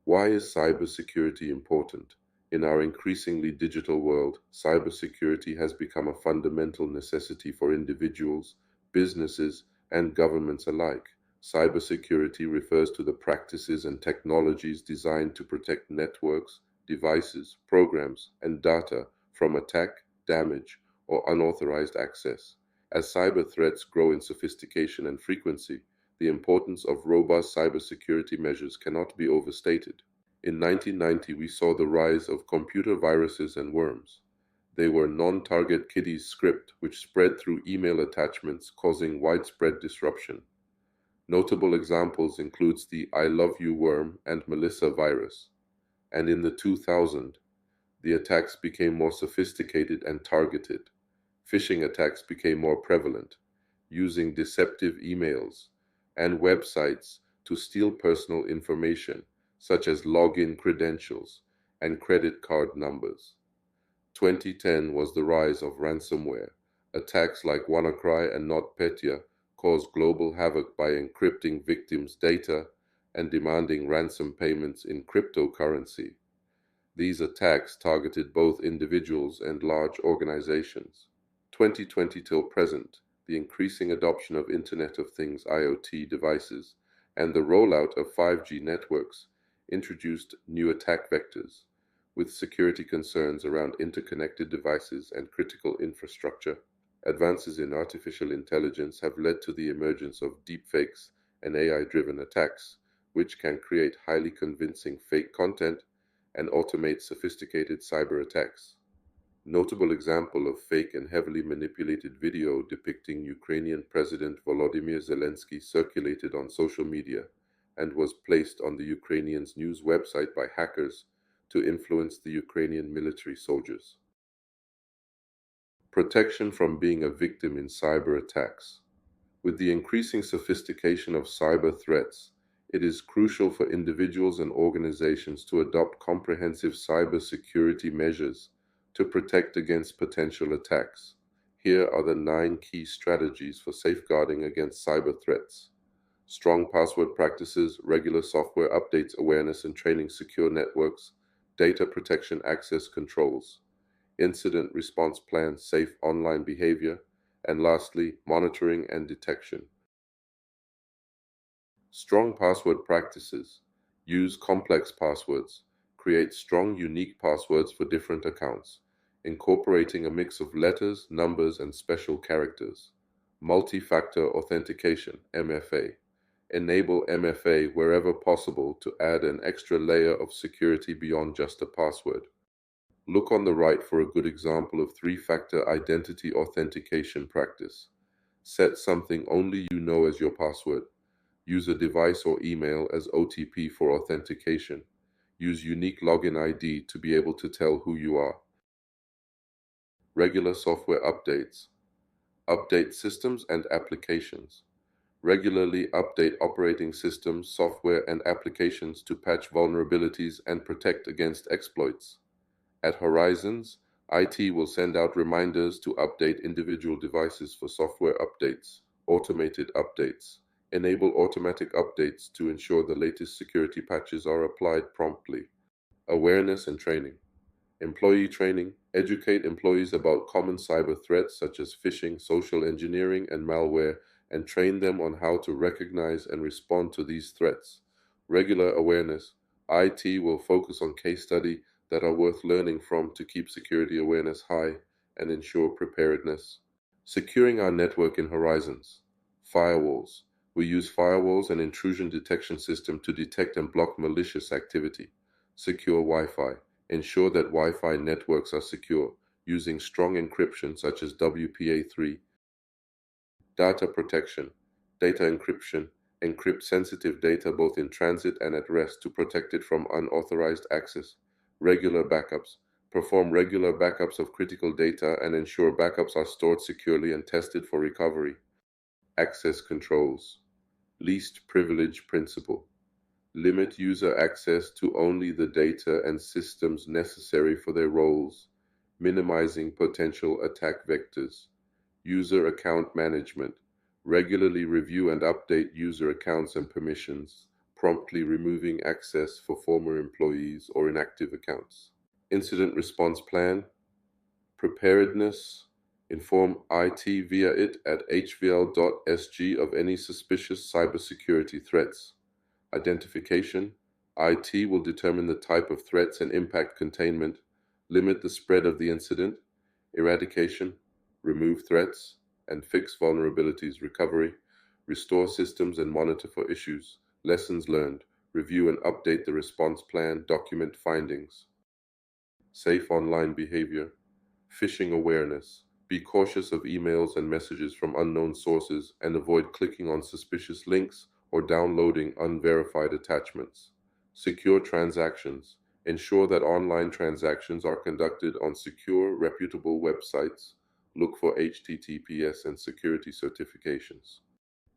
Why is cybersecurity important? In our increasingly digital world, cybersecurity has become a fundamental necessity for individuals, businesses, and governments alike. Cybersecurity refers to the practices and technologies designed to protect networks, devices, programs, and data from attack, damage, or unauthorized access. As cyber threats grow in sophistication and frequency, the importance of robust cybersecurity measures cannot be overstated. In 1990, we saw the rise of computer viruses and worms. They were non-target kiddies script which spread through email attachments, causing widespread disruption. Notable examples includes the I love you worm and Melissa virus. And in the 2000s, the attacks became more sophisticated and targeted. Phishing attacks became more prevalent, using deceptive emails and websites to steal personal information, such as login credentials and credit card numbers. 2010 was the rise of ransomware. Attacks like WannaCry and NotPetya caused global havoc by encrypting victims' data and demanding ransom payments in cryptocurrency. These attacks targeted both individuals and large organizations. 2020 till present, the increasing adoption of Internet of Things IoT devices and the rollout of 5G networks introduced new attack vectors, with security concerns around interconnected devices and critical infrastructure. Advances in artificial intelligence have led to the emergence of deepfakes and AI-driven attacks, which can create highly convincing fake content and automate sophisticated cyber attacks. Notable example of fake and heavily manipulated video depicting Ukrainian President Volodymyr Zelensky circulated on social media and was placed on the Ukrainian's news website by hackers to influence the Ukrainian military soldiers. Protection from being a victim in cyber attacks. With the increasing sophistication of cyber threats, it is crucial for individuals and organizations to adopt comprehensive cybersecurity measures to protect against potential attacks. Here are the 9 key strategies for safeguarding against cyber threats. Strong password practices, regular software updates, awareness and training, secure networks, data protection access controls, incident response plans, safe online behavior, and lastly, monitoring and detection. Strong password practices. Use complex passwords. Create strong, unique passwords for different accounts, incorporating a mix of letters, numbers, and special characters. Multi-factor authentication, MFA. Enable MFA wherever possible to add an extra layer of security beyond just a password. Look on the right for a good example of 3-factor identity authentication practice. Set something only you know as your password. Use a device or email as OTP for authentication. Use unique login ID to be able to tell who you are. Regular software updates. Update systems and applications. Regularly update operating systems, software, and applications to patch vulnerabilities and protect against exploits. At Horizons, IT will send out reminders to update individual devices for software updates, automated updates. Enable automatic updates to ensure the latest security patches are applied promptly. Awareness and training. Employee training. Educate employees about common cyber threats such as phishing, social engineering, and malware, and train them on how to recognize and respond to these threats. Regular awareness. IT will focus on case studies that are worth learning from to keep security awareness high and ensure preparedness. Securing our network in Horizons. Firewalls. We use firewalls and intrusion detection system to detect and block malicious activity. Secure Wi-Fi. Ensure that Wi-Fi networks are secure using strong encryption such as WPA3. Data protection. Data encryption. Encrypt sensitive data both in transit and at rest to protect it from unauthorized access. Regular backups. Perform regular backups of critical data and ensure backups are stored securely and tested for recovery. Access controls. Least privilege principle. Limit user access to only the data and systems necessary for their roles, minimizing potential attack vectors. User account management. Regularly review and update user accounts and permissions, promptly removing access for former employees or inactive accounts. Incident response plan, preparedness, inform IT via it at hvl.sg of any suspicious cybersecurity threats. Identification, IT will determine the type of threats and impact containment, limit the spread of the incident. Eradication, remove threats and fix vulnerabilities. Recovery, restore systems and monitor for issues. Lessons learned, review and update the response plan, document findings. Safe online behavior, phishing awareness. Be cautious of emails and messages from unknown sources and avoid clicking on suspicious links or downloading unverified attachments. Secure transactions. Ensure that online transactions are conducted on secure, reputable websites. Look for HTTPS and security certifications.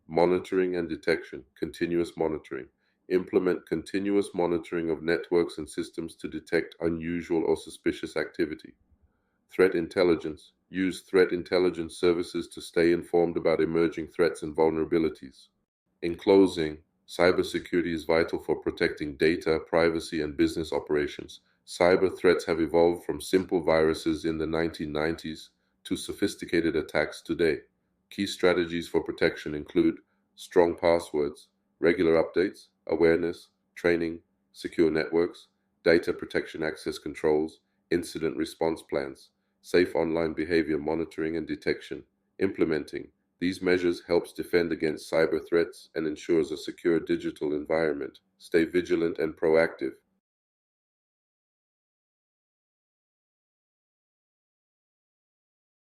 Monitoring and detection, continuous monitoring. Implement continuous monitoring of networks and systems to detect unusual or suspicious activity. Threat intelligence. Use threat intelligence services to stay informed about emerging threats and vulnerabilities. In closing, cybersecurity is vital for protecting data, privacy, and business operations. Cyber threats have evolved from simple viruses in the 1990s to sophisticated attacks today. Key strategies for protection include strong passwords, regular updates, awareness, training, secure networks, data protection access controls, incident response plans, safe online behavior monitoring and detection. Implementing these measures helps defend against cyber threats and ensures a secure digital environment. Stay vigilant and proactive.